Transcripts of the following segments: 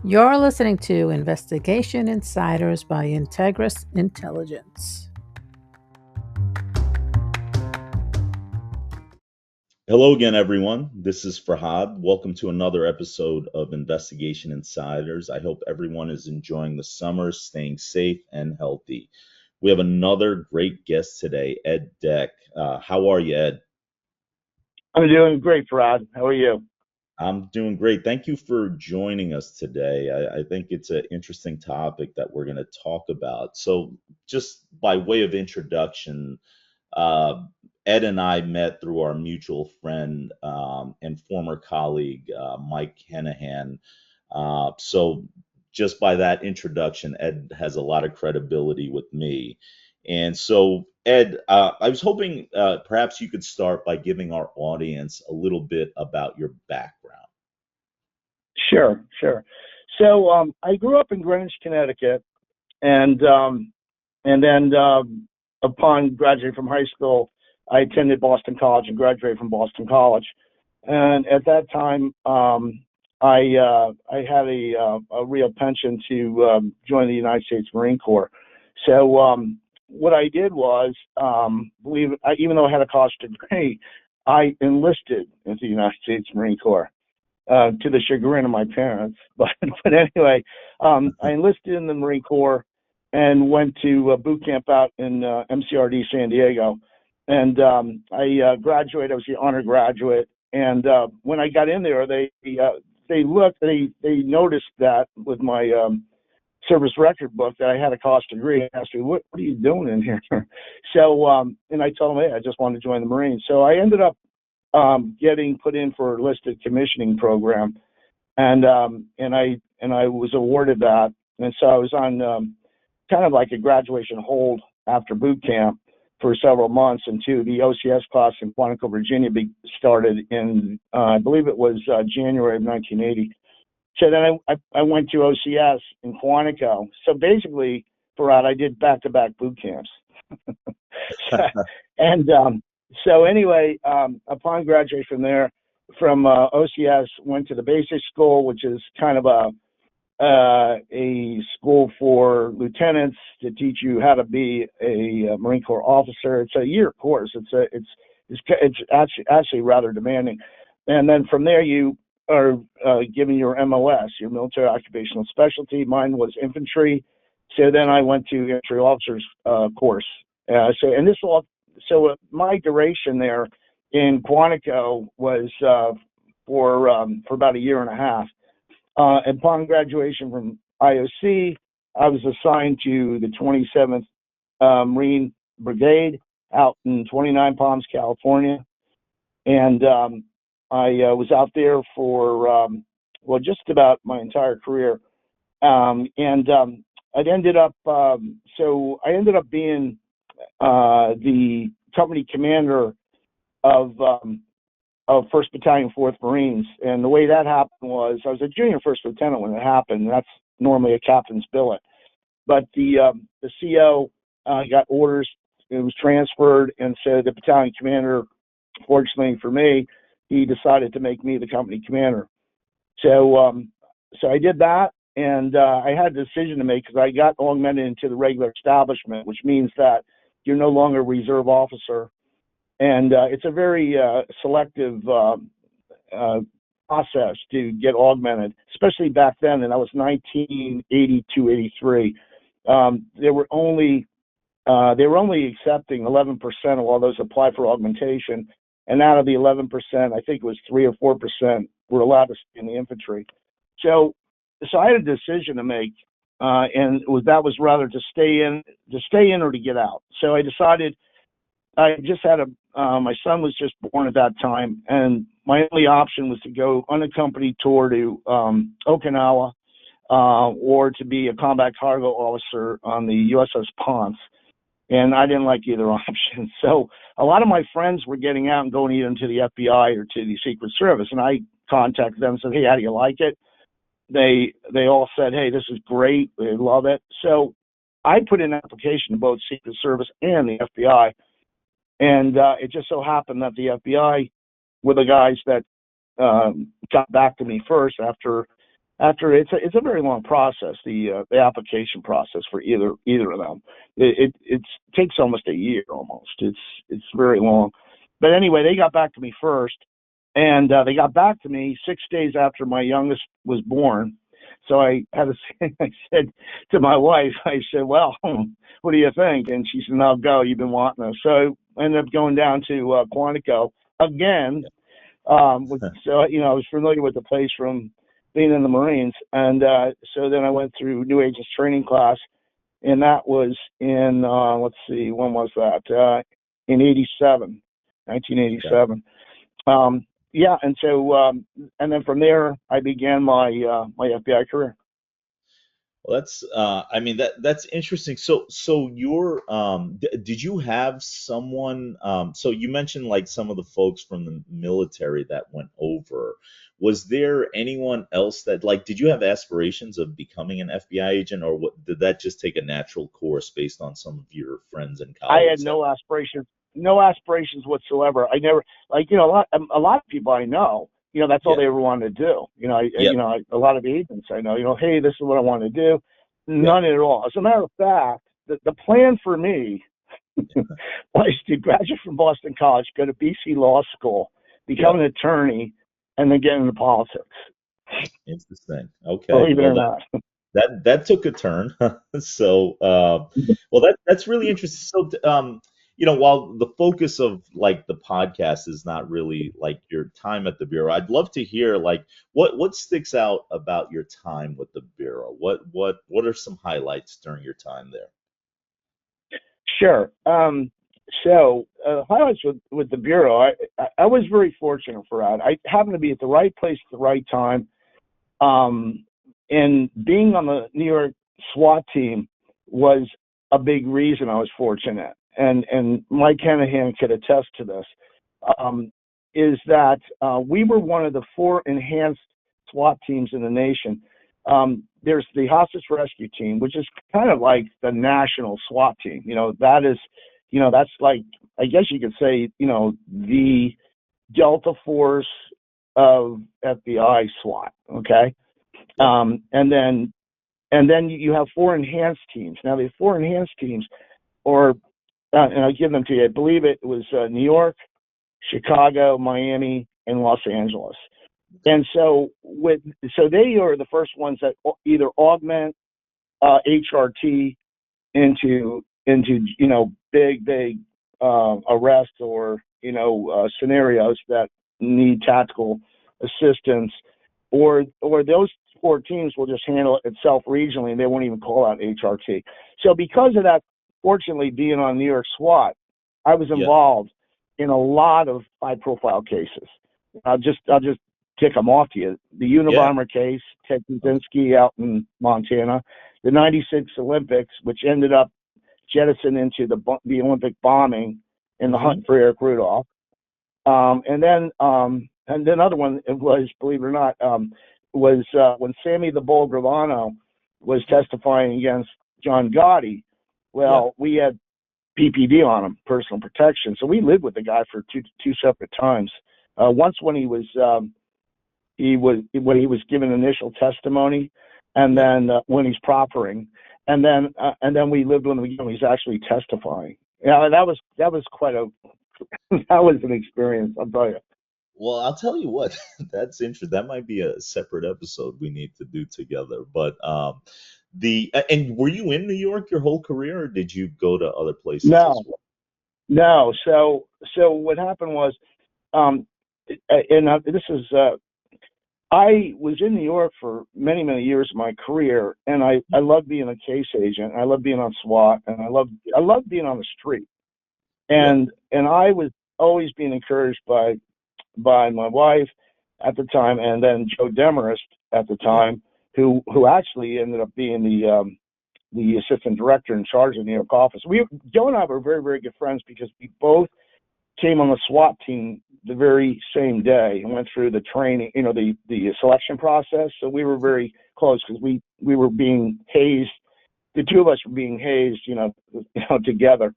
You're listening to Investigation Insiders by Integris Intelligence. Hello again, everyone. This is Forhad. Welcome to another episode of Investigation Insiders. I hope everyone is enjoying the summer, staying safe and healthy. We have another great guest today, Ed Deck. How are you, Ed? I'm doing great, Rod. How are you? I'm doing great. Thank you for joining us today. I think it's an interesting topic that we're going to talk about. So, just by way of introduction, Uh, Ed and I met through our mutual friend and former colleague, Mike Hennahan. So, just by that introduction, Ed has a lot of credibility with me. And so, Ed, I was hoping perhaps you could start by giving our audience a little bit about your background. Sure. So I grew up in Greenwich, Connecticut, and then upon graduating from high school, I attended Boston College and graduated from Boston College. And at that time, I had a real penchant to join the United States Marine Corps. So what I did was, even though I had a college degree, I enlisted into the United States Marine Corps. To the chagrin of my parents. But anyway, I enlisted in the Marine Corps and went to boot camp out in MCRD San Diego. And I graduated. I was the honor graduate. And when I got in there, they noticed that with my service record book that I had a college degree. And asked me, what are you doing in here? So, and I told them, hey, I just wanted to join the Marines. So I ended up getting put in for a listed commissioning program, and I was awarded that, and so I was on kind of like a graduation hold after boot camp for several months until the OCS class in Quantico, Virginia, started in I believe it was January of 1980. So then I went to OCS in Quantico. So basically, Farad, I did back-to-back boot camps. and So anyway, upon graduation from OCS, went to the basic school, which is kind of a school for lieutenants to teach you how to be a Marine Corps officer. It's a year course. It's actually rather demanding. And then from there, you are given your MOS, your military occupational specialty. Mine was infantry. So then I went to infantry officers course. So my duration there in Quantico was for about a year and a half. Upon graduation from IOC, I was assigned to the 27th Marine Brigade out in 29 Palms, California, and I was out there for just about my entire career. I ended up being the company commander of 1st Battalion, 4th Marines. And the way that happened was I was a junior first lieutenant when it happened. That's normally a captain's billet. But the CO got orders. It was transferred, and so the battalion commander, fortunately for me, he decided to make me the company commander. So so I did that, and I had a decision to make because I got augmented into the regular establishment, which means that you're no longer a reserve officer. And it's a very selective process to get augmented, especially back then, and that was 1982, 83. They were only accepting 11% of all those applied for augmentation, and out of the 11%, I think it was 3 or 4% were allowed to stay in the infantry. So I had a decision to make, and that was rather to stay in or to get out. So I decided. I just had my son was just born at that time, and my only option was to go unaccompanied tour to Okinawa, or to be a combat cargo officer on the USS Ponce. And I didn't like either option. So a lot of my friends were getting out and going either to the FBI or to the Secret Service, and I contacted them and said, hey, how do you like it? They all said, hey, this is great. They love it. So I put in an application to both Secret Service and the FBI. And it just so happened that the FBI were the guys that got back to me first after after it's a very long process, the application process for either of them. It takes almost a year almost. It's very long. But anyway, they got back to me first, and they got back to me 6 days after my youngest was born. So I had to say, I said to my wife, I said, well, what do you think? And she said, no, go. You've been wanting us. So I ended up going down to Quantico again. So, I was familiar with the place from being in the Marines. And so then I went through new agents training class, and that was in, let's see, when was that? In 1987. Yeah, and so, and then from there, I began my FBI career. Well, I mean, that's interesting. So did you have someone, so you mentioned like some of the folks from the military that went over. Was there anyone else that, like, did you have aspirations of becoming an FBI agent, or did that just take a natural course based on some of your friends and I had colleagues? no aspirations whatsoever. I never, like, a lot of people I know, that's all Yeah. they ever wanted to do. Yep. A lot of agents I know, hey, this is what I want to do. Yeah. None at all. As a matter of fact, the plan for me was to graduate from Boston College, go to BC Law School, become an attorney, and then get into politics. Interesting. Okay. Believe it Well, or not. that took a turn. So, well, that's really interesting. So, while the focus of like the podcast is not really like your time at the Bureau, I'd love to hear like what sticks out about your time with the Bureau. What are some highlights during your time there? Sure. So highlights with the Bureau, I was very fortunate for that. I happened to be at the right place at the right time. And being on the New York SWAT team was a big reason I was fortunate. And Mike Hennihan could attest to this, is that we were one of the 4 enhanced SWAT teams in the nation. There's the hostage rescue team, which is kind of like the national SWAT team. That is, that's like, I guess you could say, the Delta Force of FBI SWAT. Okay. And then you have 4 enhanced teams. Now the 4 enhanced teams, and I'll give them to you. I believe it was New York, Chicago, Miami, and Los Angeles. And so they are the first ones that either augment HRT into big arrests or scenarios that need tactical assistance, or those 4 teams will just handle it itself regionally, and they won't even call out HRT. So because of that, fortunately, being on New York SWAT, I was involved in a lot of high-profile cases. I'll just tick them off to you. The Unabomber case, Ted Kaczynski out in Montana, the '96 Olympics, which ended up jettisoned into the Olympic bombing in the hunt for Eric Rudolph, and then another one was, believe it or not, was when Sammy the Bull Gravano was testifying against John Gotti. Well, we had PPD on him, personal protection, so we lived with the guy for two separate times. Once when he was given initial testimony, and then when he's proffering, and then we lived with him again when he's actually testifying. That was quite a that was an experience, I'll tell you. Well, I'll tell you what, that's interesting. That might be a separate episode we need to do together. But and were you in New York your whole career, or did you go to other places as well? No. So what happened was, this is I was in New York for many, many years of my career, and I loved being a case agent. I loved being on SWAT, and I loved being on the street. And I was always being encouraged by my wife at the time, and then Joe Demarest at the time, who actually ended up being the assistant director in charge of the New York office. Joe and I were very, very good friends because we both came on the SWAT team the very same day and went through the training, the selection process. So we were very close because we were being hazed. The two of us were being hazed, together.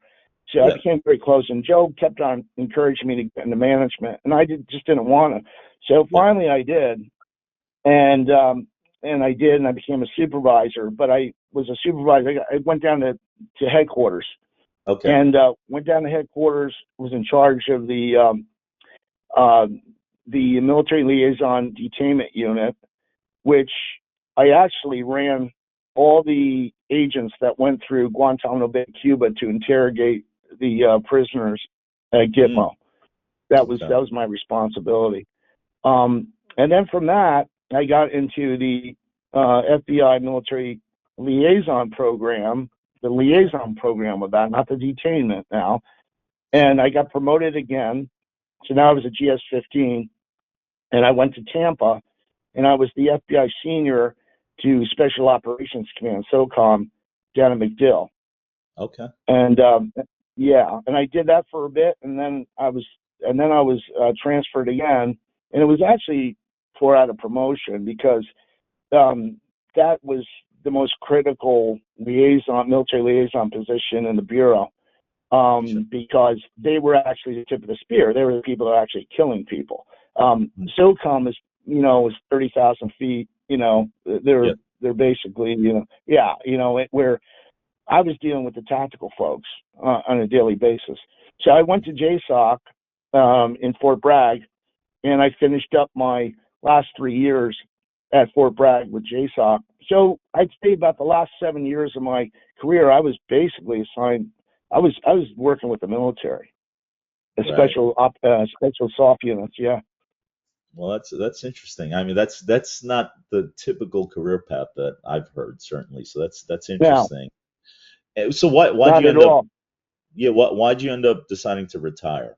So I became very close, and Joe kept on encouraging me to get into management, and I just didn't want to. So finally I did, and and I did, and I became a supervisor. But I was a supervisor. I went down to headquarters, Okay. and went down to headquarters. Was in charge of the military liaison detainment unit, which I actually ran all the agents that went through Guantanamo Bay, Cuba, to interrogate the prisoners at Gitmo. That was my responsibility. And then from that, I got into the FBI military liaison program, the liaison program of that, not the detainment now. And I got promoted again. So now I was a GS-15, and I went to Tampa, and I was the FBI senior to Special Operations Command, SOCOM, down in MacDill. Okay. And yeah, and I did that for a bit, and then I was transferred again, and it was actually out of promotion because that was the most critical military liaison position in the bureau, because they were actually the tip of the spear. They were the people that were actually killing people. SOCOM is 30,000 feet. They're basically where I was dealing with the tactical folks on a daily basis. So I went to JSOC in Fort Bragg, and I finished up my last 3 years at Fort Bragg with JSOC. So I'd say about the last 7 years of my career, I was basically assigned. I was working with the military, special SOF units. Yeah. Well, that's interesting. I mean, that's not the typical career path that I've heard, certainly. So that's interesting. No, so why'd you end up? Yeah, why'd you end up deciding to retire?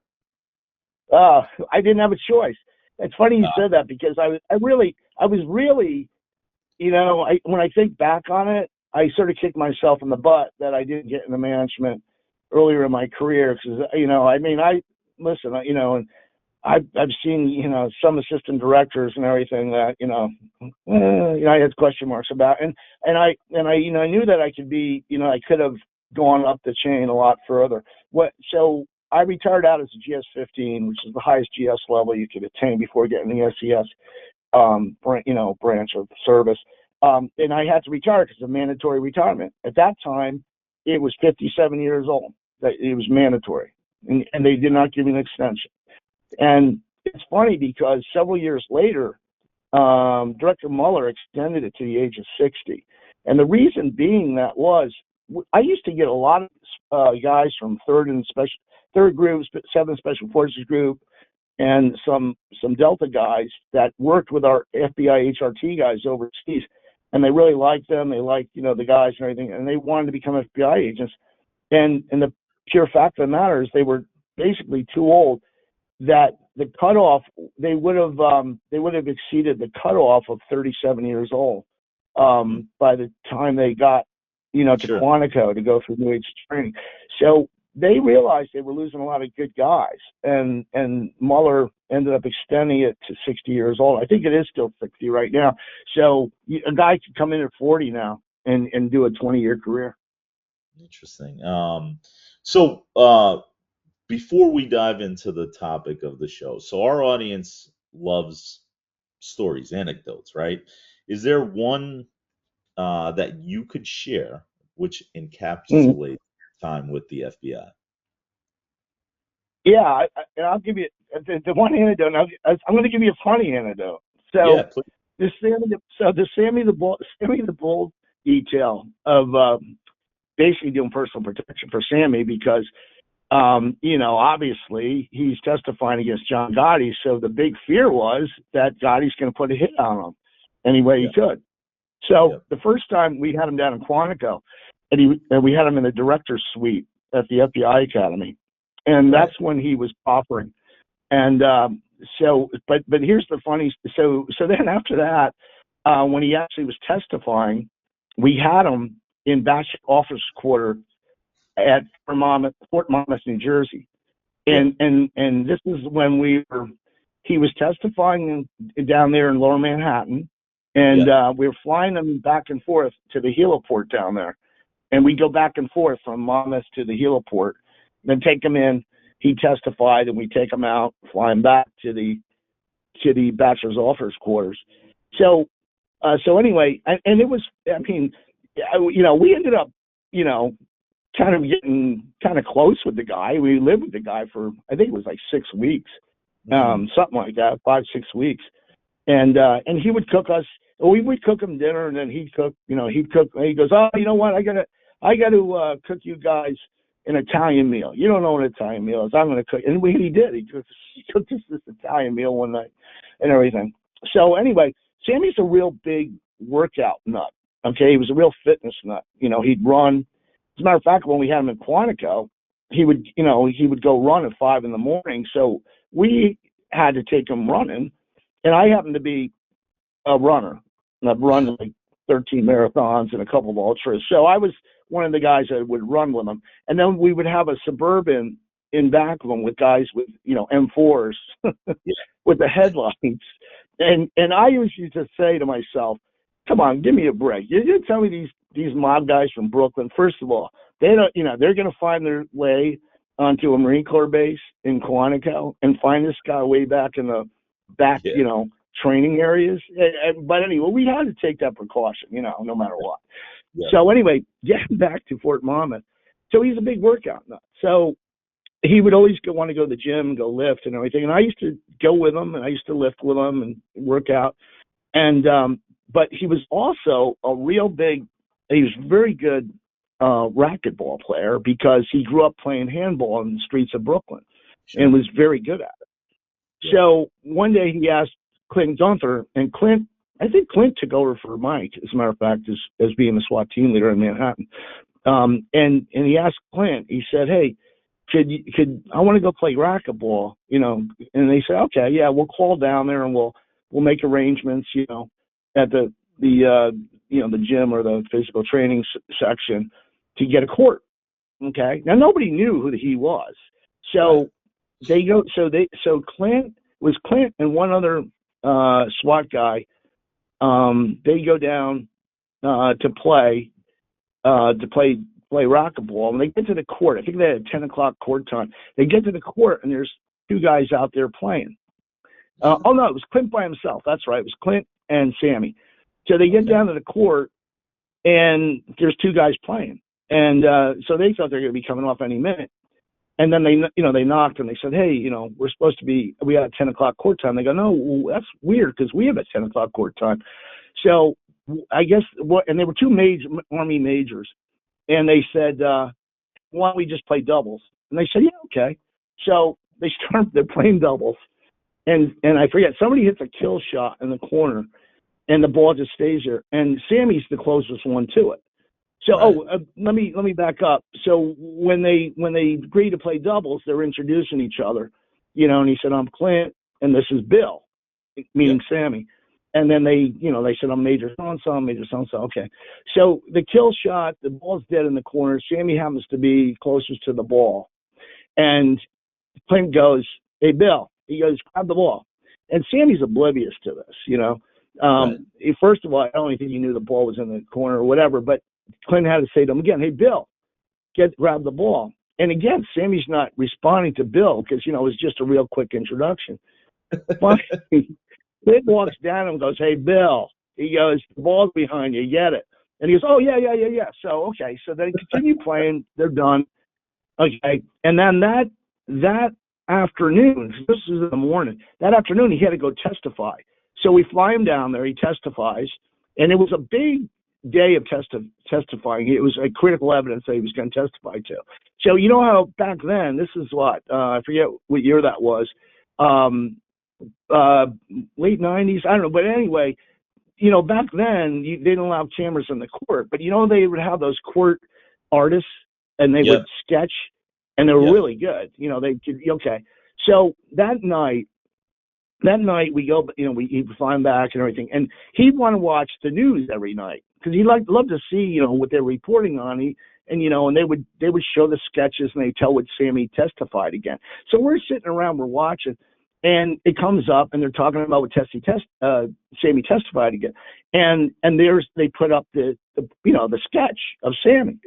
I didn't have a choice. It's funny you said that, because I was really, when I think back on it, I sort of kicked myself in the butt that I didn't get into management earlier in my career, because and I've seen some assistant directors and everything that I had question marks about, and I knew that I could be, I could have gone up the chain a lot further. So I retired out as a GS-15, which is the highest GS level you could attain before getting the SES branch of service. And I had to retire because of mandatory retirement. At that time, it was 57 years old. It was mandatory, and they did not give me an extension. And it's funny because several years later, Director Mueller extended it to the age of 60. And the reason being that was, I used to get a lot of guys from third group, 7th Special Forces group, and some Delta guys that worked with our FBI HRT guys overseas, and they really liked them. They liked the guys and everything, and they wanted to become FBI agents. And the pure fact of the matter is they were basically too old. That the cutoff, they would have exceeded the cutoff of 37 years old by the time they got to Quantico to go through New Age training. So they realized they were losing a lot of good guys, and Mueller ended up extending it to 60 years old. I think it is still 60 right now. So a guy could come in at 40 now and do a 20-year career. Interesting. So before we dive into the topic of the show, so our audience loves stories, anecdotes, right? Is there one that you could share which encapsulates time with the FBI? Yeah, I'll give you the one anecdote. I'm going to give you a funny anecdote. So yeah, please. the Sammy the Bull detail of basically doing personal protection for Sammy, because obviously he's testifying against John Gotti, so the big fear was that Gotti's going to put a hit on him any way he could. So the first time we had him down in Quantico, and we had him in the director's suite at the FBI Academy, and that's when he was offering. And but here's the funny. So then after that, when he actually was testifying, we had him in Batch Office Quarter at Fort Monmouth, New Jersey, and this is when he was testifying down there in Lower Manhattan, and we were flying him back and forth to the heliport down there, and we go back and forth from Monmouth to the heliport, then take him in. He testified, and we take him out, fly him back to the bachelor's officers quarters. So So anyway, and it was, I mean, we ended up, kind of getting kind of close with the guy. We lived with the guy for, I think it was like 6 weeks, something like that, 5-6 weeks. And he would cook us, or we would cook him dinner, and then he'd cook, he goes, oh, you know what? I got to cook you guys an Italian meal. You don't know what an Italian meal is. I'm going to cook. And he did. He cooked us this Italian meal one night and everything. So anyway, Sammy's a real big workout nut. Okay. He was a real fitness nut. He'd run. As a matter of fact, when we had him in Quantico, he would go run at 5 a.m. So we had to take him running. And I happened to be a runner. And I've run like 13 marathons and a couple of ultras. So I was one of the guys that would run with him. And then we would have a Suburban in back of him with guys with, M4s with the headlights. And I used to say to myself, come on, give me a break. You tell me these mob guys from Brooklyn, first of all, they don't, they're going to find their way onto a Marine Corps base in Quantico and find this guy way back in the back, training areas. But anyway, we had to take that precaution, no matter what. Yeah. So anyway, getting back to Fort Monmouth. So he's a big workout nut. So he would always want to go to the gym and go lift and everything. And I used to go with him, and I used to lift with him and work out. And, but he was also he was very good racquetball player, because he grew up playing handball in the streets of Brooklyn and was very good at it. Yeah. So one day he asked Clint Gunther, and I think Clint took over for Mike, as a matter of fact, as being the SWAT team leader in Manhattan. And he asked Clint, he said, hey, I want to go play racquetball, and they said, okay, yeah, we'll call down there and we'll make arrangements, at the gym or the physical training section to get a court. Okay. Now nobody knew who he was. So Clint and one other SWAT guy, they go down to play racquetball, and they get to the court. I think they had a 10 o'clock court time. They get to the court, and there's 2 guys out there playing. Oh no, it was Clint by himself. That's right. It was Clint and Sammy. So they get down to the court, and there's 2 guys playing. And so they thought they're going to be coming off any minute. And then they knocked, and they said, hey, we had a 10 o'clock court time. They go, no, that's weird, because we have a 10 o'clock court time. So I guess and they were 2 Army majors. And they said, why don't we just play doubles? And they said, yeah, okay. So they're playing doubles. And I forget, somebody hits a kill shot in the corner, and the ball just stays there. And Sammy's the closest one to it. So, right. Let me back up. So when they agree to play doubles, they're introducing each other, and he said, I'm Clint, and this is Bill, meaning Sammy. And then they said, I'm Major so-and-so, Major so-and-so. Okay. So the kill shot, the ball's dead in the corner. Sammy happens to be closest to the ball. And Clint goes, hey, Bill. He goes, grab the ball. And Sammy's oblivious to this, right. First of all, I don't think he knew the ball was in the corner or whatever, but Clint had to say to him again, hey, Bill, grab the ball. And again, Sammy's not responding to Bill because, it was just a real quick introduction. But Clint walks down and goes, hey, Bill. He goes, the ball's behind you. Get it. And he goes, oh, yeah. So, okay. So they continue playing. They're done. Okay. And then that afternoon, this is in the morning, that afternoon he had to go testify. So we fly him down there. He testifies. And it was a big day of testifying. It was a critical evidence that he was going to testify to. So you know how back then, this is what, I forget what year that was, late 90s, I don't know. But anyway, back then, they didn't allow cameras in the court. But, they would have those court artists, and they would sketch, and they were really good. They could, okay. So that night we go, he'd fly him back and everything. And he'd want to watch the news every night because he'd love to see, what they're reporting on. And they would show the sketches, and they tell what Sammy testified again. So we're sitting around, we're watching, and it comes up, and they're talking about what Sammy testified again. And they put up the sketch of Sammy.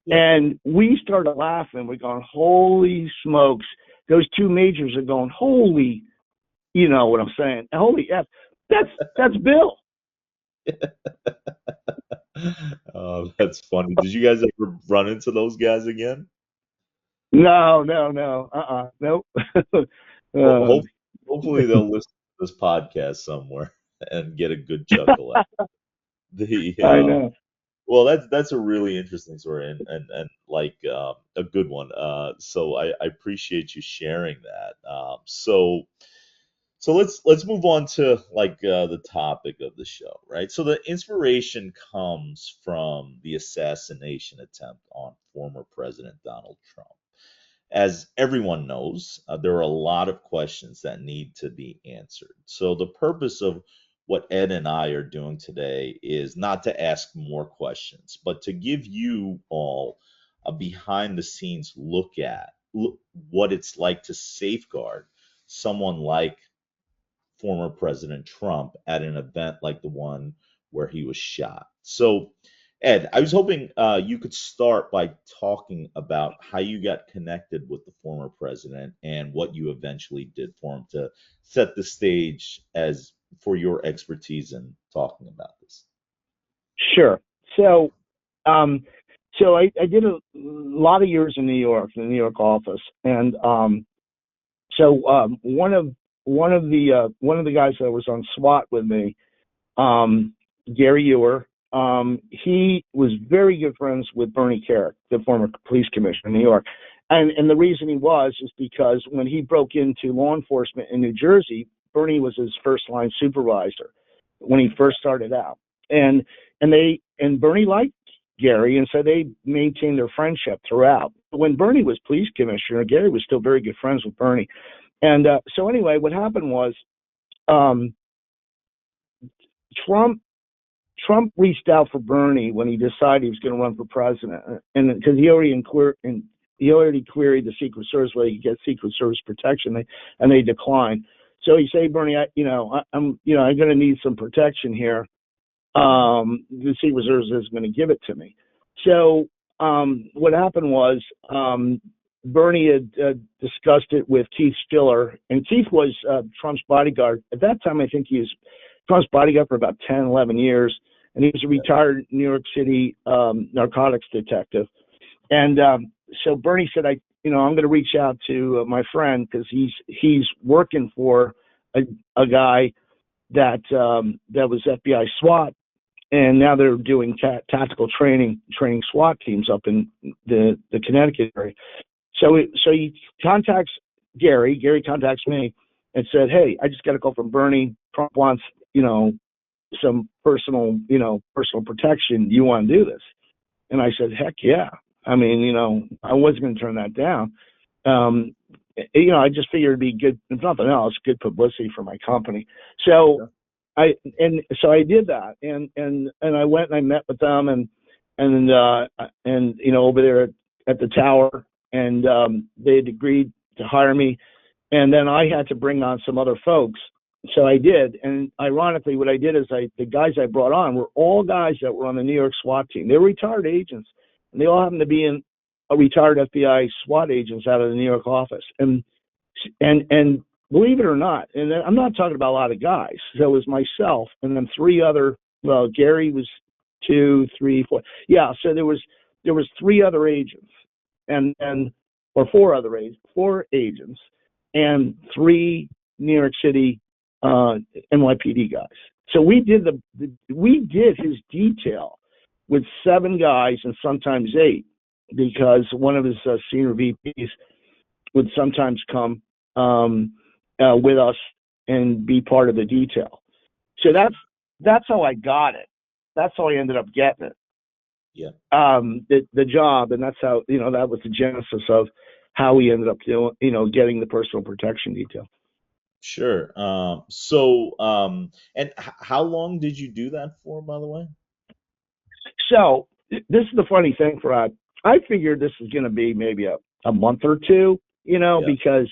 Yeah. And we started laughing. We're going, holy smokes. Those 2 majors are going, holy, you know what I'm saying? Holy F. That's Bill. Oh, that's funny. Did you guys ever run into those guys again? No, no, no. Nope. Well, uh, hopefully they'll listen to this podcast somewhere and get a good chuckle out. The I know. Well, that's a really interesting story and like a good one. So I appreciate you sharing that. So let's move on to like the topic of the show, right? So the inspiration comes from the assassination attempt on former President Donald Trump. As everyone knows, there are a lot of questions that need to be answered. So, the purpose of what Ed and I are doing today is not to ask more questions, but to give you all a behind the scenes look what it's like to safeguard someone like former President Trump at an event like the one where he was shot. So, Ed, I was hoping you could start by talking about how you got connected with the former president and what you eventually did for him to set the stage as for your expertise in talking about this. Sure. So, um, I did a lot of years in New York, in the New York office, and one of the guys that was on SWAT with me, um, Gary Ewer, he was very good friends with Bernie Carrick, the former police commissioner in New York. And the reason he was is because when he broke into law enforcement in New Jersey, Bernie was his first line supervisor when he first started out. And Bernie liked Gary, and so they maintained their friendship throughout. When Bernie was police commissioner, Gary was still very good friends with Bernie. And so anyway, what happened was um, Trump Trump reached out for Bernie when he decided he was going to run for president, and because he already queried the Secret Service whether he could get Secret Service protection, and they declined. So he said, Bernie, I'm going to need some protection here. The Secret Service is going to give it to me. So what happened was Bernie had discussed it with Keith Stiller, and Keith was Trump's bodyguard. At that time, I think he was Trump's bodyguard for about 10, 11 years, and he was a retired New York City narcotics detective. And so Bernie said, I'm going to reach out to my friend because he's working for a guy that was FBI SWAT, and now they're doing tactical training SWAT teams up in the Connecticut area. So he contacts Gary. Gary contacts me and said, "Hey, I just got a call from Bernie. Trump wants, some personal protection. Do you want to do this?" And I said, "Heck yeah." I mean, I wasn't going to turn that down. I just figured it'd be good, if nothing else, good publicity for my company. So I did that, and I went and I met with them, and over there at the tower, and they had agreed to hire me, and then I had to bring on some other folks. So I did, and ironically, what I did is the guys I brought on were all guys that were on the New York SWAT team. They were retired agents, and they all happened to be in a retired FBI SWAT agents out of the New York office. And believe it or not, and I'm not talking about a lot of guys. So it was myself, and then three other. Well, Gary was 2, 3, 4. Yeah, so there was three other agents, or four agents, and three New York City NYPD guys. So we did his detail with 7 guys and sometimes 8, because one of his senior VPs would sometimes come with us and be part of the detail. So that's how I got it. That's how I ended up getting it. Yeah. The job, and that's how that was the genesis of how we ended up doing getting the personal protection detail. Sure. And how long did you do that for, by the way? So this is the funny thing, Forhad. I figured this was going to be maybe a month or two, because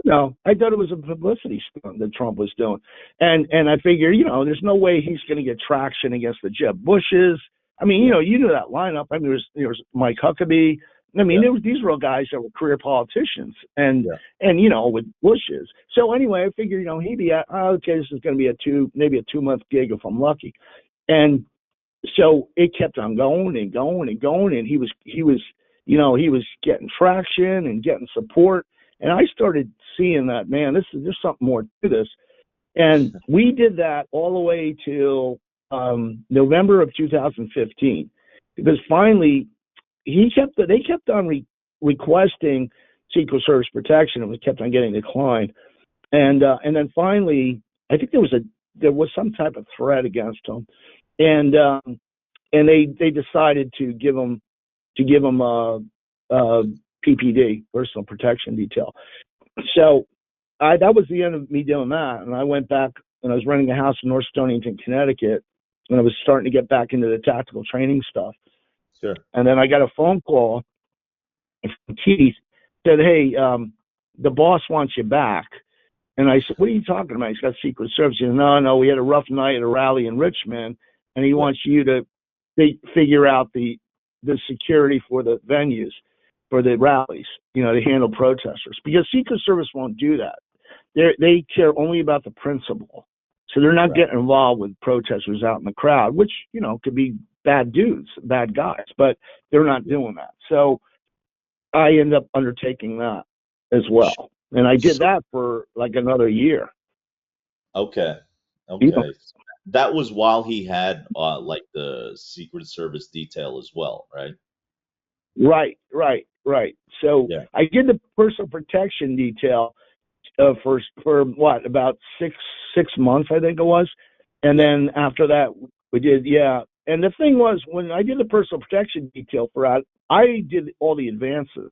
I thought it was a publicity stunt that Trump was doing, and I figured there's no way he's going to get traction against the Jeb Bushes. I mean, you knew that lineup. I mean, there was Mike Huckabee. I mean, these were all guys that were career politicians, and with Bushes. So anyway, I figured he'd be okay. This is going to be maybe a 2-month gig if I'm lucky. And so it kept on going and going and going, and he was getting traction and getting support, and I started seeing that, man, there's something more to this. And we did that all the way till November of 2015, because finally they kept on requesting Secret Service protection, and we kept on getting declined. And then finally, I think there was some type of threat against him, and they decided to give him a PPD, personal protection detail. So that was the end of me doing that, and I went back and I was renting a house in North Stonington, Connecticut, and I was starting to get back into the tactical training stuff. Sure. And then I got a phone call from Keith, said, "Hey, the boss wants you back." And I said, "What are you talking about?" He's got Secret Service. He said, No, we had a rough night at a rally in Richmond, and he wants you to figure out the security for the venues, for the rallies, to handle protesters, because Secret Service won't do that. They care only about the principle. So they're not getting involved with protesters out in the crowd, which, could be bad dudes, bad guys, but they're not doing that. So I end up undertaking that as well. And I did that for like another year. Okay. That was while he had like the Secret Service detail as well, right? Right. So I did the personal protection detail for what, about six months, I think it was. And then after that we did, and the thing was, when I did the personal protection detail for I did all the advances.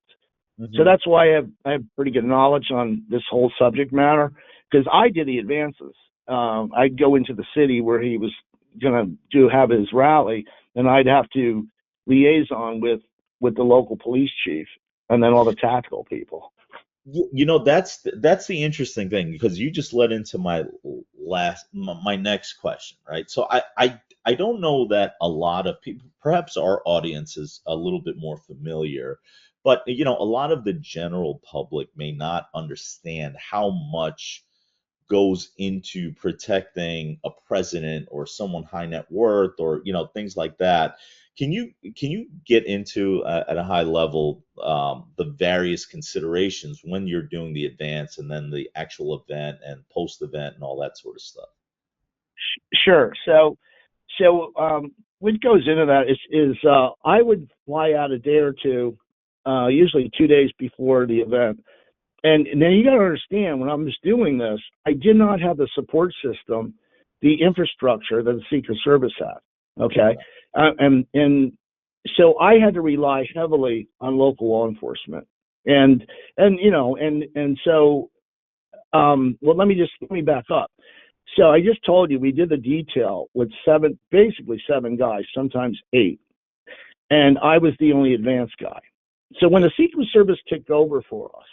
So that's why I have pretty good knowledge on this whole subject matter, because I did the advances. I'd go into the city where he was going to have his rally, and I'd have to liaison with the local police chief and then all the tactical people. That's the interesting thing, because you just led into my next question, right? So I don't know that a lot of people, perhaps our audience is a little bit more familiar, but a lot of the general public may not understand how much goes into protecting a president or someone high net worth, or things like that. Can you get into at a high level the various considerations when you're doing the advance and then the actual event and post event and all that sort of stuff? Sure. So what goes into that is I would fly out a day or two, usually 2 days before the event. And then you got to understand, when I'm just doing this, I did not have the support system, the infrastructure that the Secret Service had. Okay. And so I had to rely heavily on local law enforcement. And so, well, let me back up. So I just told you, we did the detail with basically seven guys, sometimes 8. And I was the only advanced guy. So when the Secret Service took over for us,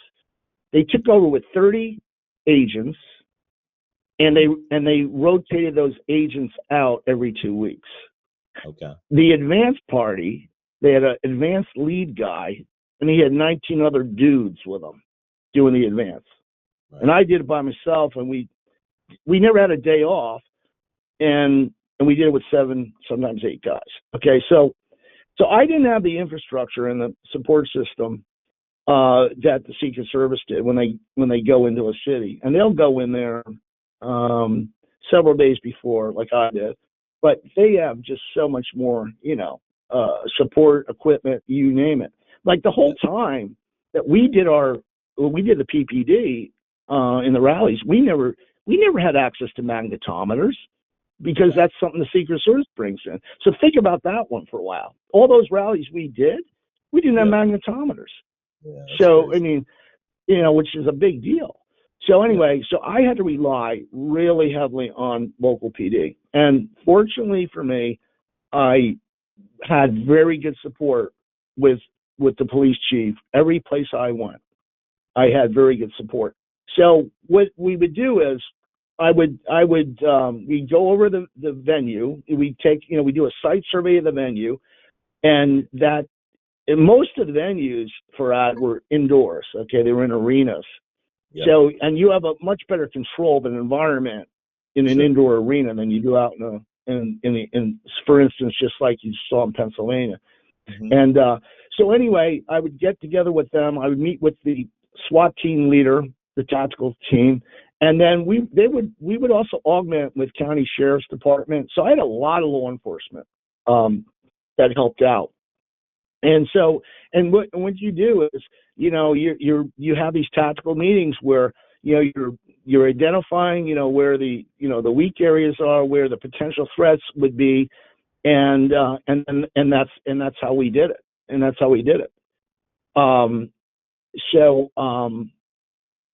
they took over with 30 agents, and they rotated those agents out every 2 weeks. Okay. The advanced party, they had an advanced lead guy, and he had 19 other dudes with him doing the advance. Right. And I did it by myself, and we never had a day off, and we did it with 7, sometimes 8 guys. Okay, so I didn't have the infrastructure and the support system that the Secret Service did when they go into a city, and they'll go in there several days before, like I did, but they have just so much more, support, equipment, you name it. Like the whole time that we did the PPD in the rallies, we never had access to magnetometers, because that's something the Secret Service brings in. So think about that one for a while. All those rallies we didn't have magnetometers. Yeah, so crazy. I mean, which is a big deal. So anyway, so I had to rely really heavily on local PD, and fortunately for me, I had very good support with the police chief. Every place I went, I had very good support. So what we would do is, we go over the venue. We do a site survey of the venue, and most of the venues for were indoors. Okay, they were in arenas. Yep. So, and you have a much better control of an environment in an indoor arena than you do out for instance, just like you saw in Pennsylvania. Hmm. And so anyway, I would get together with them. I would meet with the SWAT team leader, the tactical team, and then we would also augment with county sheriff's department. So I had a lot of law enforcement that helped out. And so, and what you do is, you have these tactical meetings where, you're identifying, where the weak areas are, where the potential threats would be, and that's how we did it. And that's how we did it. Um, so,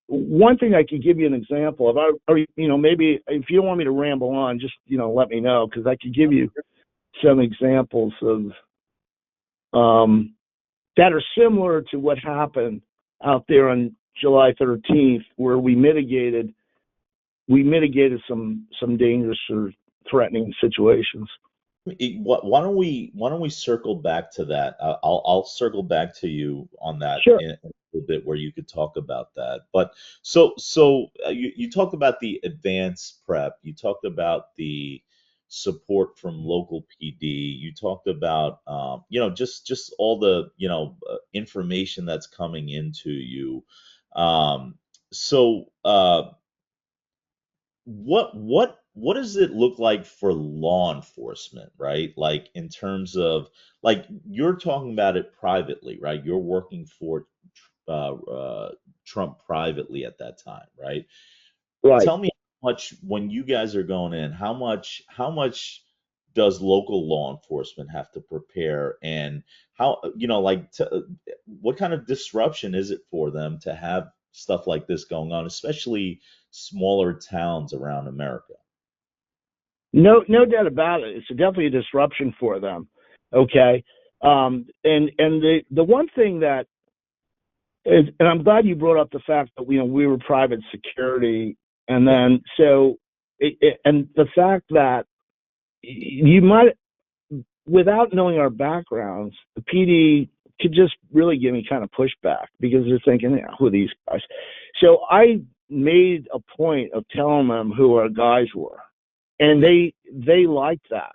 one thing I could give you an example of, or, maybe if you don't want me to ramble on, just, let me know, because I could give you some examples of, that are similar to what happened out there on July 13th, where we mitigated some dangerous or threatening situations. Why don't we circle back to that? I'll circle back to you on that Sure. in a little bit, where you could talk about that. But so you talked about the advanced prep. You talked about the support from local PD. You talked about just all the information that's coming into you. Um, so what does it look like for law enforcement, right? Like, in terms of, like, you're talking about it privately, right? You're working for Trump privately at that time, right? Right. Tell me, how much, when you guys are going in, how much does local law enforcement have to prepare, and how, what kind of disruption is it for them to have stuff like this going on, especially smaller towns around America? No doubt about it. It's definitely a disruption for them. Okay. And the one thing that is, and I'm glad you brought up the fact that we were private security, and Yeah. then so and the fact that you might, without knowing our backgrounds, the PD could just really give me kind of pushback because they're thinking, yeah, who are these guys? So I made a point of telling them who our guys were, and Yeah. they liked that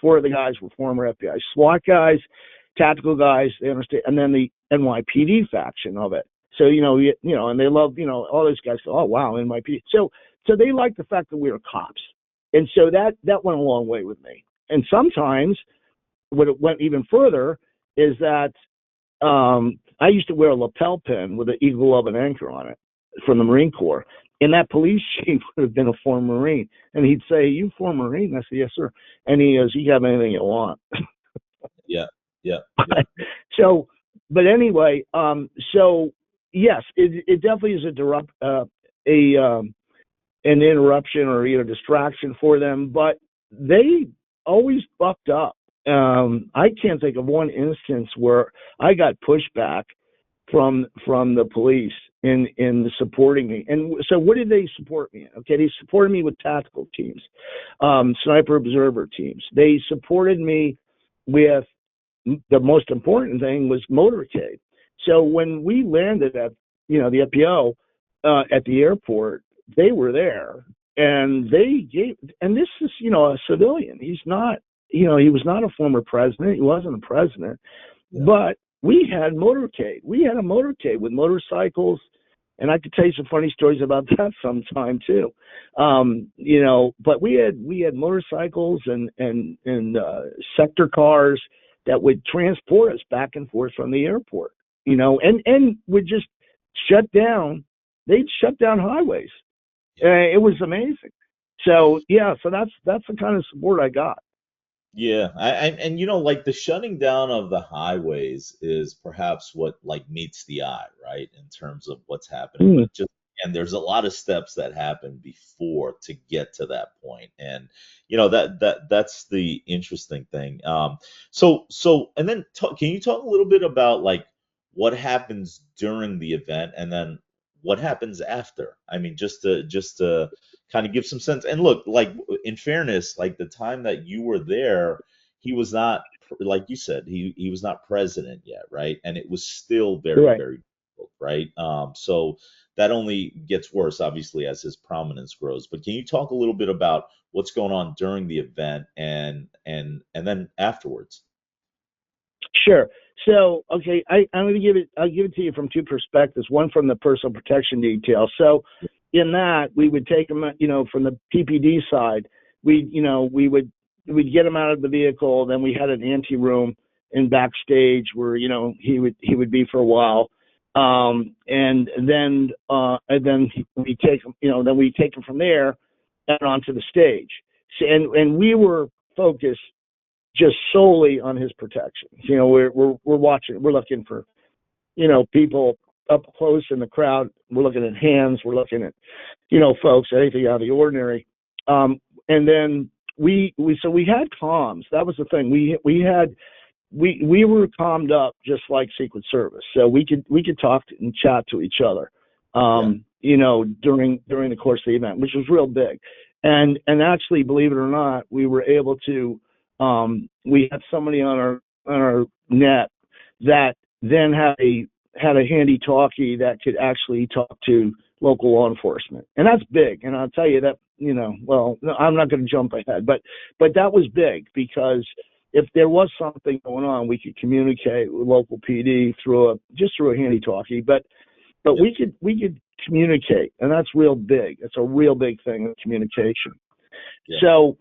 four of the guys were former FBI SWAT guys, tactical guys. They understand, and then the NYPD faction of it. So and they love all those guys. Oh wow, NYPD. So they liked the fact that we were cops, and so that went a long way with me. And sometimes what it went even further is that I used to wear a lapel pin with an eagle of an anchor on it from the Marine Corps. And that police chief would have been a former Marine. And he'd say, "You former Marine?" I said, "Yes, sir." And he goes, "You have anything you want." Yeah. Yeah. Yeah. So, but anyway, so yes, it definitely is an interruption or distraction for them, but they always bucked up. I can't think of one instance where I got pushback from the police in supporting me. And so, what did they support me in? Okay, they supported me with tactical teams, sniper observer teams. They supported me with, the most important thing was motorcade. So when we landed at the FPO at the airport, they were there, and they gave. And this is a civilian. He's not. He was not a former president. He wasn't a president, Yeah. but we had motorcade. We had a motorcade with motorcycles, and I could tell you some funny stories about that sometime too. But we had motorcycles and sector cars that would transport us back and forth from the airport. And would just shut down. They'd shut down highways. It was amazing. So yeah, so that's the kind of support I got. Yeah, and like, the shutting down of the highways is perhaps what, like, meets the eye, right, in terms of what's happening. Mm. But just, and there's a lot of steps that happen before to get to that point, and that's the interesting thing. And then can you talk a little bit about, like, what happens during the event, and then what happens after? I mean, just to kind of give some sense. And look, like, in fairness, like, the time that you were there, he was not, like you said, he was not president yet, right? And it was still very, Right. very difficult. right? So that only gets worse, obviously, as his prominence grows. But can you talk a little bit about what's going on during the event and then afterwards? Sure. So, okay, I'm going to I'll give it to you from two perspectives. One from the personal protection detail. So, in that, we would take them, from the PPD side, we'd get him out of the vehicle. Then we had an ante room in backstage where, he would be for a while. And then we take him, then we take him from there and onto the stage. So, and we were focused just solely on his protection. We're watching, we're looking for, people up close in the crowd. We're looking at hands. We're looking at, folks, anything out of the ordinary. And then we had comms. That was the thing. We were calmed up just like Secret Service. So we could talk and chat to each other, Yeah. during the course of the event, which was real big. And actually, believe it or not, we were able to, we had somebody on our net that then had a handy talkie that could actually talk to local law enforcement. And that's big. And I'll tell you that, well, no, I'm not going to jump ahead, but that was big because if there was something going on, we could communicate with local PD through a handy talkie, but Yeah. we could communicate, and that's real big. It's a real big thing, communication. Yeah. So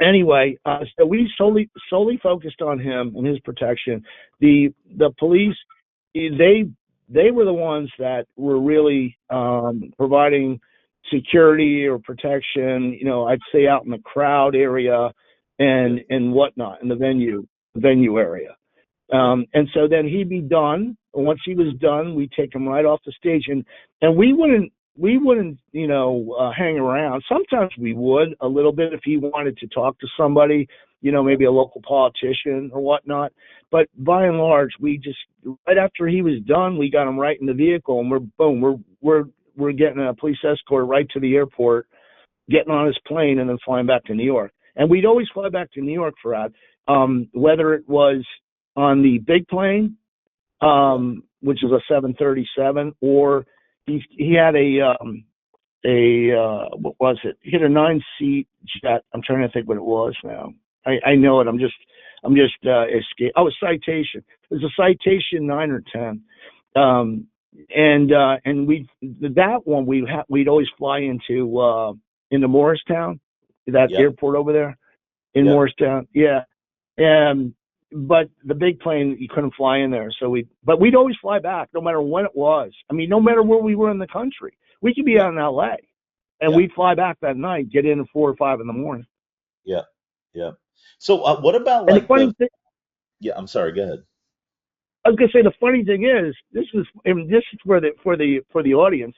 anyway, so we solely focused on him and his protection. The police, they were the ones that were really providing security or protection. I'd say out in the crowd area and whatnot in the venue area. And so then he'd be done. Once he was done, we'd take him right off the stage, and we wouldn't, hang around. Sometimes we would a little bit if he wanted to talk to somebody, maybe a local politician or whatnot. But by and large, we just, right after he was done, we got him right in the vehicle, and we're getting a police escort right to the airport, getting on his plane, and then flying back to New York. And we'd always fly back to New York, Forhad, whether it was on the big plane, which is a 737, or he had what was it? He had a 9-seat jet. I'm trying to think what it was now. I know it. I'm just escape. Oh, a Citation. It was a Citation 9 or 10. And that one we'd always fly into Morristown, that Yeah. airport over there in Yeah. Morristown. Yeah. But the big plane, you couldn't fly in there. But we'd always fly back no matter when it was. I mean, no matter where we were in the country. We could be out in LA and Yeah. we'd fly back that night, get in at 4 or 5 in the morning. Yeah. Yeah. So what about And the like funny thing, yeah, I'm sorry, go ahead. I was gonna say, the funny thing is, this is for the audience.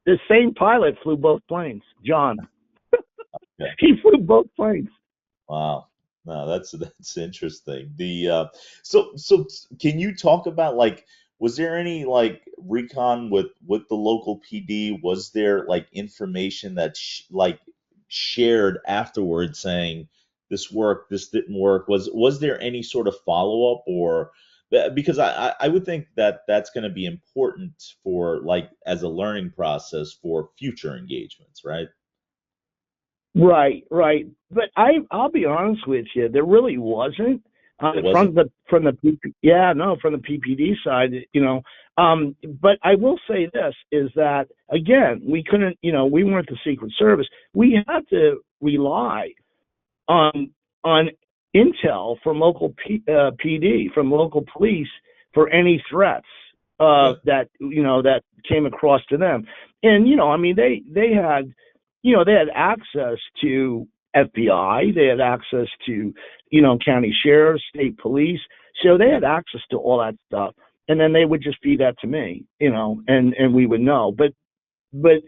The same pilot flew both planes, John. Yeah. He flew both planes. Wow. No, that's interesting. So can you talk about like was there any like recon with the local PD? Was there like information that shared afterwards saying this worked, this didn't work? Was there any sort of follow up or because I would think that that's going to be important for like as a learning process for future engagements, right? Right. But I'll be honest with you, there really wasn't It wasn't. from the from the PPD side, But I will say this is that again, we couldn't, we weren't the Secret Service. We had to rely on intel from local PD, from local police for any threats Yeah. that came across to them. And I mean, they had access to FBI, they had access to county sheriffs, state police, so they had access to all that stuff. And then they would just feed that to me, and we would know. But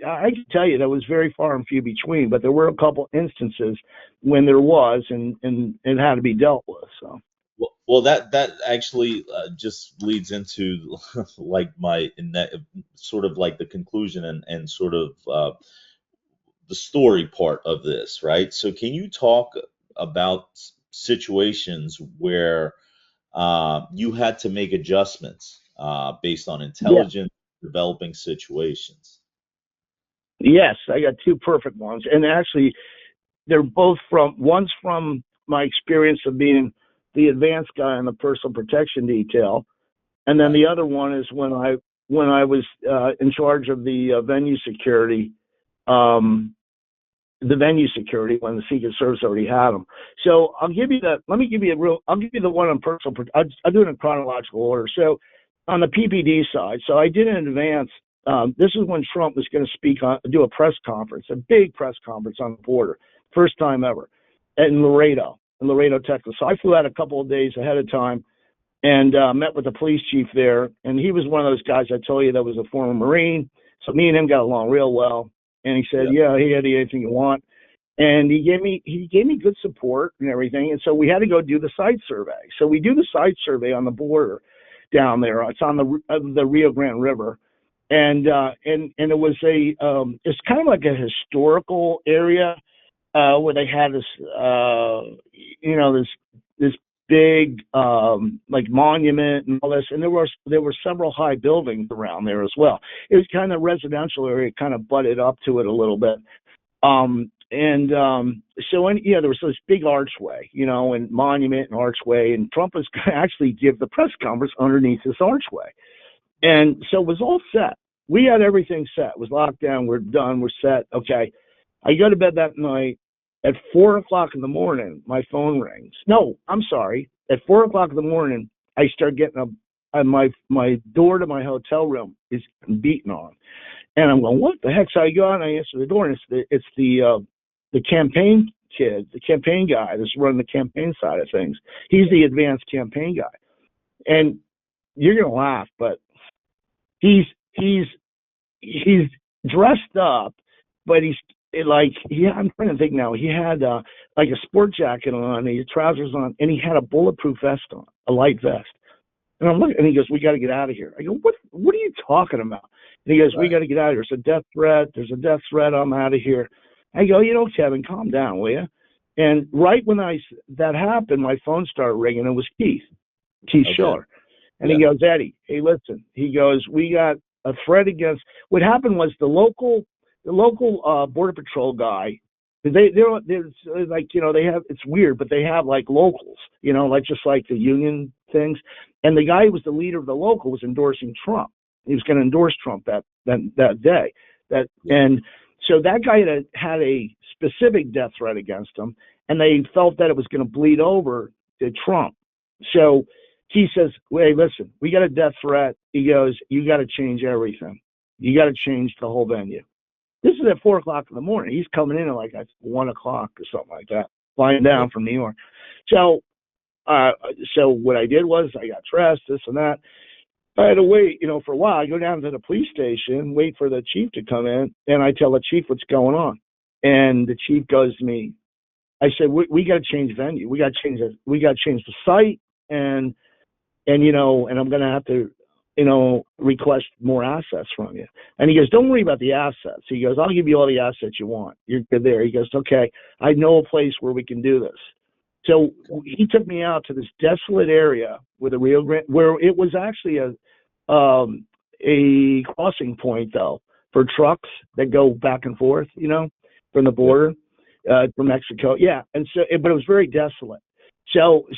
I can tell you that was very far and few between. But there were a couple instances when there was, and it had to be dealt with. So. Well, that actually just leads into like sort of like the conclusion and sort of the story part of this, right? So, can you talk about situations where you had to make adjustments based on Yeah. intelligence, developing situations. Yes, I got two perfect ones, and actually, they're both one's from my experience of being the advanced guy in the personal protection detail, and then Right. the other one is when I was in charge of the venue security. Um, the venue security when the Secret Service already had them. So I'll give you that. Let me give you I'll give you the one on personal. I'll do it in chronological order. So on the PPD side, so I did in advance. This is when Trump was going to do a press conference, a big press conference on the border, first time ever, in Laredo, Texas. So I flew out a couple of days ahead of time and met with the police chief there. And he was one of those guys I told you that was a former Marine. So me and him got along real well. And he said, Yeah. "Yeah, Eddie, anything you want." And he gave me good support and everything. And so we had to go do the site survey. So we do the site survey on the border down there. It's on the Rio Grande River, and it was it's kind of like a historical area where they had this this big like monument and all this, and there were several high buildings around there as well. It was kind of residential area, kind of butted up to it a little bit. There was this big archway, and monument and archway, and Trump was going to actually give the press conference underneath this archway. And so it was all set. We had everything set. It was locked down. We're done. We're set. Okay. I go to bed that night. At 4:00 in the morning, my phone rings. No, I'm sorry. At 4:00 in the morning, I start getting my door to my hotel room is beaten on. And I'm going, what the heck? So I go out and I answer the door, and it's the campaign kid, the campaign guy that's running the campaign side of things. He's the advanced campaign guy. And you're going to laugh, but he's dressed up, but I'm trying to think now. He had like a sport jacket on, he had trousers on, and he had a bulletproof vest on, a light vest. And I'm looking, and he goes, "We got to get out of here." I go, What are you talking about?" And he goes, "We got to get out of here. There's a death threat. There's a death threat. I'm out of here." I go, "Kevin, calm down, will you?" And right when that happened, my phone started ringing. It was Keith Okay. Schiller. And Yeah. he goes, "Eddie, hey, listen." He goes, "We got a threat against." What happened was the local border patrol guy. They're like, they have, it's weird, but they have like locals, like just like the union things. And the guy who was the leader of the local was endorsing Trump. He was going to endorse Trump that day. And so that guy had a specific death threat against him, and they felt that it was going to bleed over to Trump. So he says, "Hey, listen, we got a death threat." He goes, "You got to change everything. You got to change the whole venue." This is at 4:00 in the morning. He's coming in at like at 1:00 or something like that, flying down from New York. So what I did was I got dressed, this and that. I had to wait, for a while. I go down to the police station, wait for the chief to come in, and I tell the chief what's going on. And the chief goes to me. I said, "We got to change venue. We got to change it. We got to change the site, and I'm going to have to, request more assets from you." And he goes, "Don't worry about the assets." He goes, "I'll give you all the assets you want. You're good there." He goes, "Okay, I know a place where we can do this." So he took me out to this desolate area with the Rio Grande, where it was actually a crossing point though for trucks that go back and forth, from the border from Mexico. Yeah, and so, but it was very desolate. So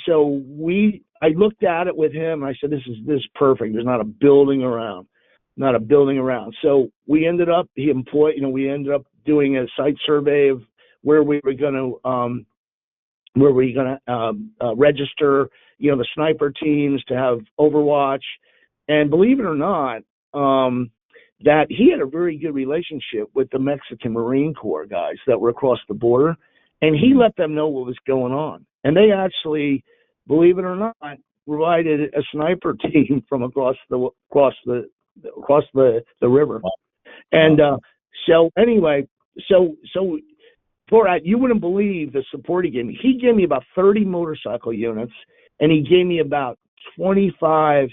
I looked at it with him, and I said, "This is perfect. There's not a building around, not a building around." So we ended up doing a site survey of where we were going to register, the sniper teams to have Overwatch. And believe it or not, that he had a very good relationship with the Mexican Marine Corps guys that were across the border, and he let them know what was going on. And they actually, believe it or not, provided a sniper team from across the river. Wow. And so anyway, so Forhad, you wouldn't believe the support he gave me. He gave me about 30 motorcycle units, and he gave me about 25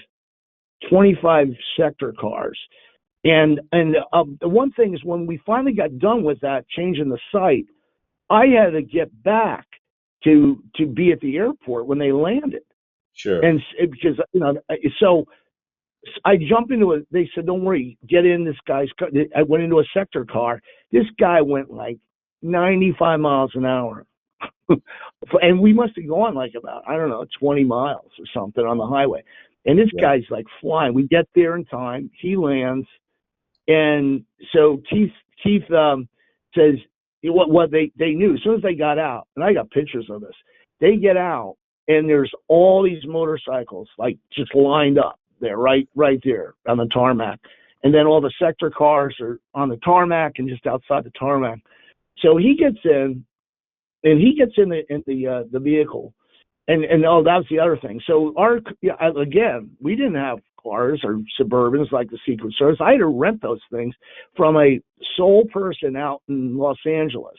sector cars. And the one thing is, when we finally got done with that, changing the site, I had to get back to be at the airport when they landed. Sure. And because so I jump into it. They said, "Don't worry, get in this guy's car." I went into a sector car. This guy went like 95 miles an hour. And we must have gone like about, I don't know, 20 miles or something on the highway. And this guy's like flying. We get there in time. He lands. And so Keith says what they knew as soon as they got out. And I got pictures of this. They get out and there's all these motorcycles like just lined up there, right there on the tarmac. And then all the sector cars are on the tarmac and just outside the tarmac. So he gets in. And he gets in the vehicle, and oh, that was the other thing. So again, we didn't have cars or Suburbans like the Secret Service. I had to rent those things from a sole person out in Los Angeles.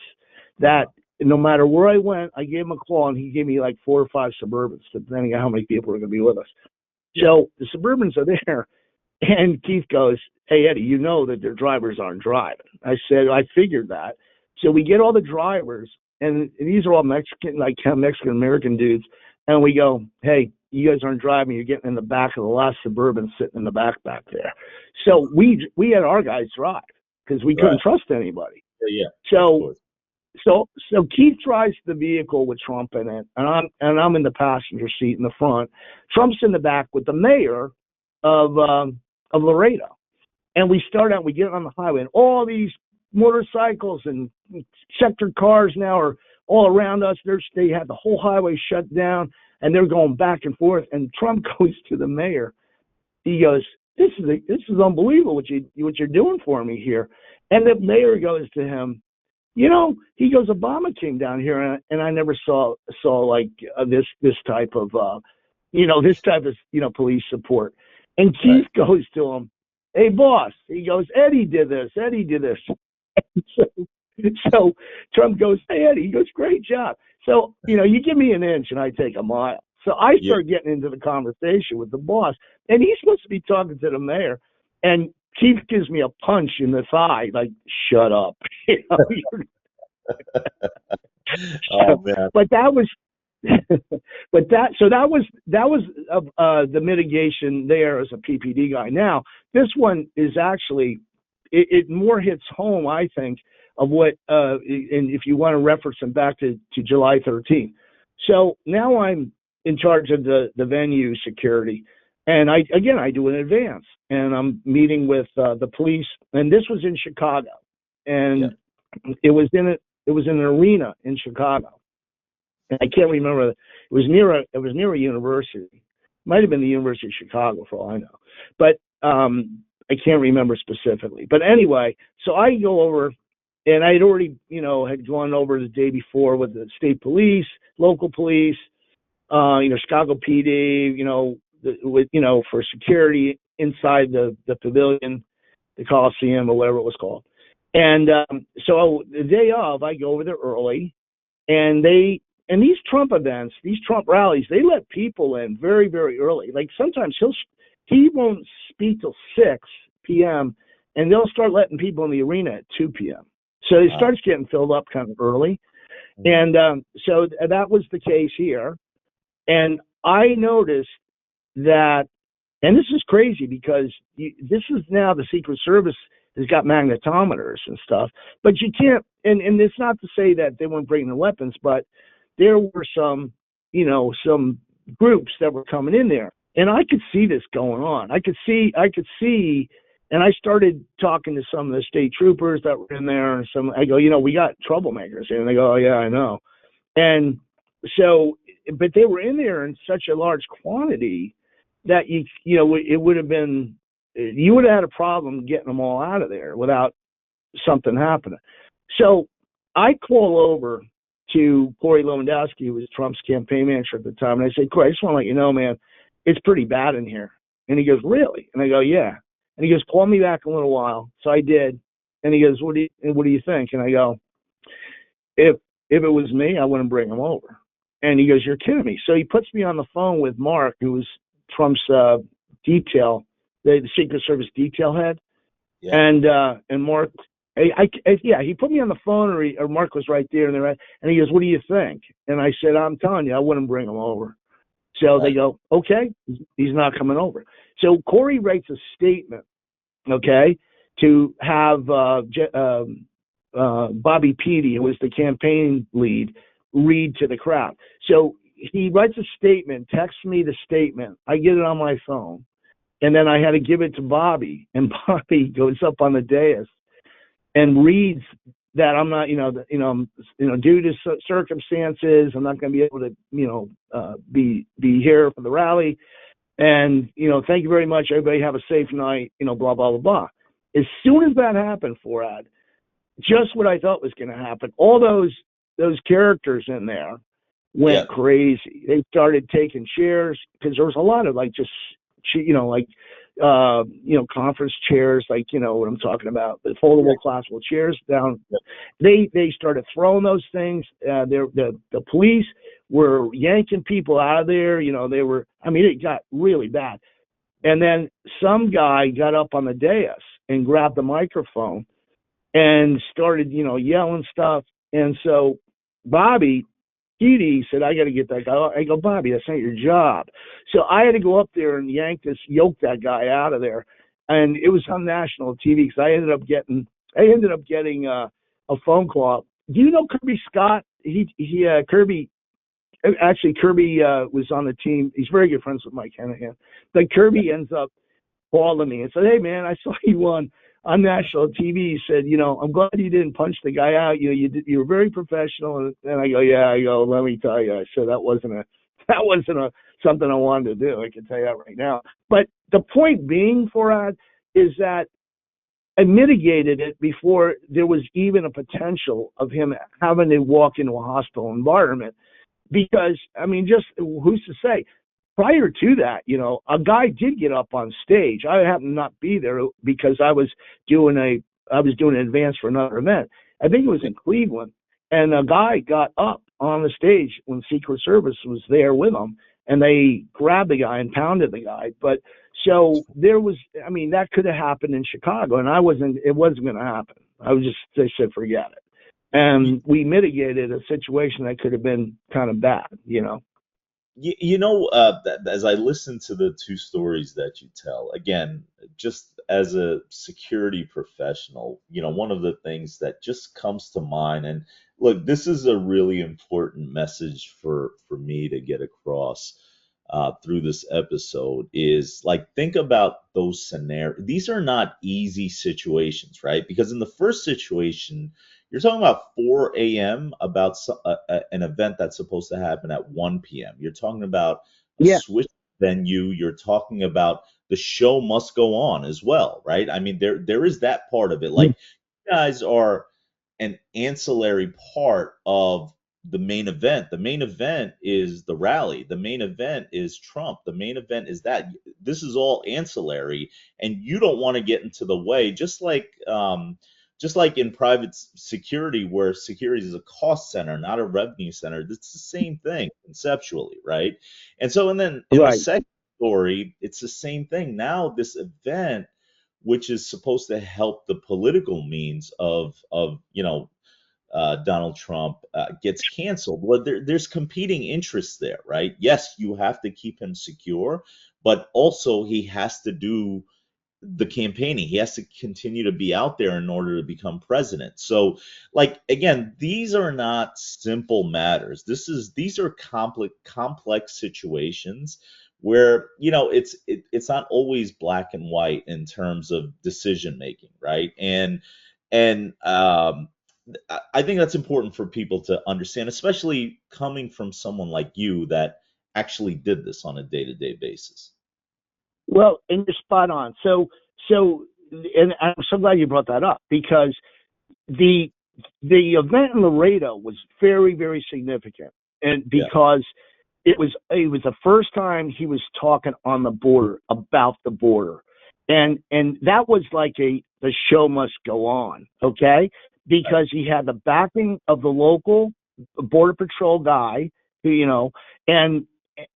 That no matter where I went, I gave him a call, and he gave me like 4 or 5 Suburbans, depending on how many people are going to be with us. So the Suburbans are there, and Keith goes, "Hey Eddie, you know that their drivers aren't driving." I said, "I figured that." So we get all the drivers. And these are all Mexican American dudes. And we go, "Hey, you guys aren't driving. You're getting in the back of the last Suburban sitting in the back there." So we had our guys drive because we couldn't trust anybody. Yeah. So Keith drives the vehicle with Trump in it, and I'm in the passenger seat in the front. Trump's in the back with the mayor of Laredo. And we start out. We get on the highway, and all these motorcycles and sector cars now are all around us. They had the whole highway shut down, and they're going back and forth. And Trump goes to the mayor. He goes, "This is unbelievable what you're doing for me here." And the mayor goes to him, he goes, "Obama came down here, and I never saw like this type of police support." And Keith goes to him, "Hey boss," he goes, Eddie did this." So Trump goes, "Hey Eddie," he goes, "Great job." So, you give me an inch and I take a mile. So I start getting into the conversation with the boss, and he's supposed to be talking to the mayor, and Keith gives me a punch in the thigh, like, "Shut up." Oh man. But that was the mitigation there as a PPD guy. Now, this one is actually, it more hits home, I think, of what, and if you want to reference them back to July 13th. So now I'm in charge of the venue security, and I do an advance, and I'm meeting with the police, and this was in Chicago, and it was in an arena in Chicago. I can't remember. It was near a university. Might have been the University of Chicago for all I know, but I can't remember specifically. But anyway, so I go over, and I had already, had gone over the day before with the state police, local police, Chicago PD, for security inside the pavilion, the Coliseum, or whatever it was called. And so the day of, I go over there early, and these Trump events, these Trump rallies, they let people in very, very early. Like sometimes he won't speak till 6 p.m. and they'll start letting people in the arena at 2 p.m. So it starts getting filled up kind of early. And so that was the case here. And I noticed that, and this is crazy because this is now the Secret Service has got magnetometers and stuff, but you can't, and it's not to say that they weren't bringing the weapons, but there were some groups that were coming in there, and I could see this going on. I could see, and I started talking to some of the state troopers that were in there, and I go, we got troublemakers here, and they go, "Oh yeah, I know." And so, but they were in there in such a large quantity that it would have been, you would have had a problem getting them all out of there without something happening. So I call over to Corey Lewandowski, who was Trump's campaign manager at the time, and I said, "Corey, I just want to let you know, man, it's pretty bad in here." And he goes, "Really?" And I go, "Yeah." And he goes, "Call me back in a little while." So I did. And he goes, what do you think? And I go, if it was me, I wouldn't bring him over. And he goes, "You're kidding me." So he puts me on the phone with Mark, who was Trump's detail, the Secret Service detail head. Yeah. And Mark, he put me on the phone, or Mark was right there, and he goes, "What do you think?" And I said, "I'm telling you, I wouldn't bring him over." So they go, "Okay, he's not coming over." So Corey writes a statement, okay, to have Bobby Petey, who was the campaign lead, read to the crowd. So he writes a statement, texts me the statement. I get it on my phone, and then I had to give it to Bobby, and Bobby goes up on the dais and reads that I'm not, due to circumstances, I'm not going to be able to, be here for the rally. And, thank you very much. Everybody have a safe night, blah, blah, blah, blah. As soon as that happened, Forhad, just what I thought was going to happen, all those characters in there went crazy. They started taking chairs because there was a lot of conference chairs, what I'm talking about, the foldable collapsible chairs down. They started throwing those things. The police were yanking people out of there. It got really bad. And then some guy got up on the dais and grabbed the microphone and started, yelling stuff. And so Bobby Petey said, I got to get that guy. I go, Bobby, that's not your job. So I had to go up there and yoke that guy out of there. And it was on national TV because I ended up getting a phone call. Do you know Kirby Scott? Kirby was on the team. He's very good friends with Mike Hennigan. But Kirby ends up calling me and said, hey, man, I saw you on national TV. He said, I'm glad you didn't punch the guy out. You were very professional. And I go, let me tell you. I said, that wasn't something I wanted to do. I can tell you that right now. But the point being, Forhad, is that I mitigated it before there was even a potential of him having to walk into a hostile environment. Because, just who's to say? Prior to that, a guy did get up on stage. I happened to not be there because I was doing an advance for another event. I think it was in Cleveland, and a guy got up on the stage when Secret Service was there with him, and they grabbed the guy and pounded the guy. But so there was, that could have happened in Chicago, and it wasn't going to happen. They said, forget it. And we mitigated a situation that could have been kind of bad, As I listen to the two stories that you tell, again, just as a security professional, one of the things that just comes to mind, and look, this is a really important message for me to get across through this episode, is think about those scenarios. These are not easy situations, right? Because in the first situation, you're talking about 4 a.m. about an event that's supposed to happen at 1 p.m. You're talking about a switch venue. You're talking about the show must go on as well, right? There is that part of it. You guys are an ancillary part of the main event. The main event is the rally. The main event is Trump. The main event is that. This is all ancillary, and you don't want to get into the way, just like in private security, where security is a cost center, not a revenue center. It's the same thing conceptually, right? And then in the second story, it's the same thing. Now this event, which is supposed to help the political means of Donald Trump, gets canceled. Well, there's competing interests there, right? Yes, you have to keep him secure, but also he has to do the campaigning. He has to continue to be out there in order to become president. So, again, these are not simple matters. These are complex situations where it's not always black and white in terms of decision making, right? And I think that's important for people to understand, especially coming from someone like you that actually did this on a day-to-day basis. Well, and you're spot on. So, and I'm so glad you brought that up, because the event in Laredo was very, very significant, and because it was the first time he was talking on the border, about the border, and that was the show must go on, okay? Because he had the backing of the local border patrol guy, and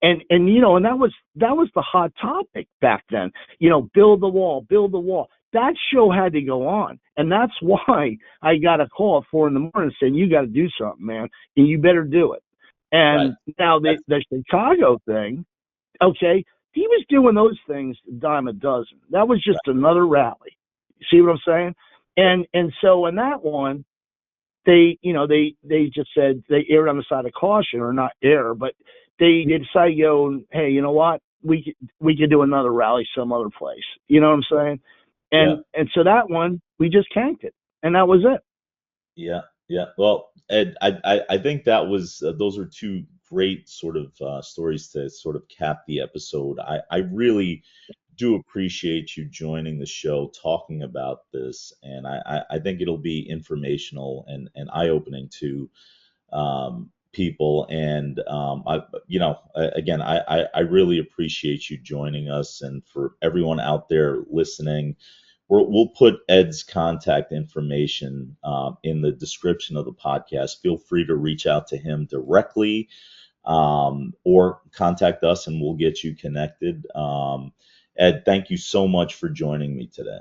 that was the hot topic back then. Build the wall. That show had to go on, and that's why I got a call at 4 a.m. saying, you got to do something, man, and you better do it. And now the Chicago thing, okay, he was doing those things a dime a dozen. That was just another rally. See what I'm saying? And so in that one, they just said they erred on the side of caution, or not err, but they decided to go, hey, you know what? We could do another rally some other place. You know what I'm saying? And so that one, we just canked it, and that was it. Yeah, yeah. Well, Ed, I think that was those are two great sort of stories to sort of cap the episode. I really do appreciate you joining the show, talking about this, and I think it'll be informational and eye-opening to people. And again, I really appreciate you joining us, and for everyone out there listening. We'll put Ed's contact information in the description of the podcast. Feel free to reach out to him directly, or contact us and we'll get you connected. Ed, thank you so much for joining me today.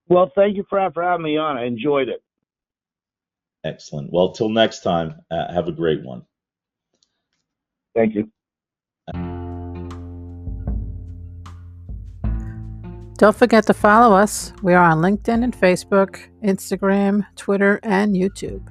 Well, thank you for having me on. I enjoyed it. Excellent. Well, till next time, have a great one. Thank you. Don't forget to follow us. We are on LinkedIn and Facebook, Instagram, Twitter, and YouTube.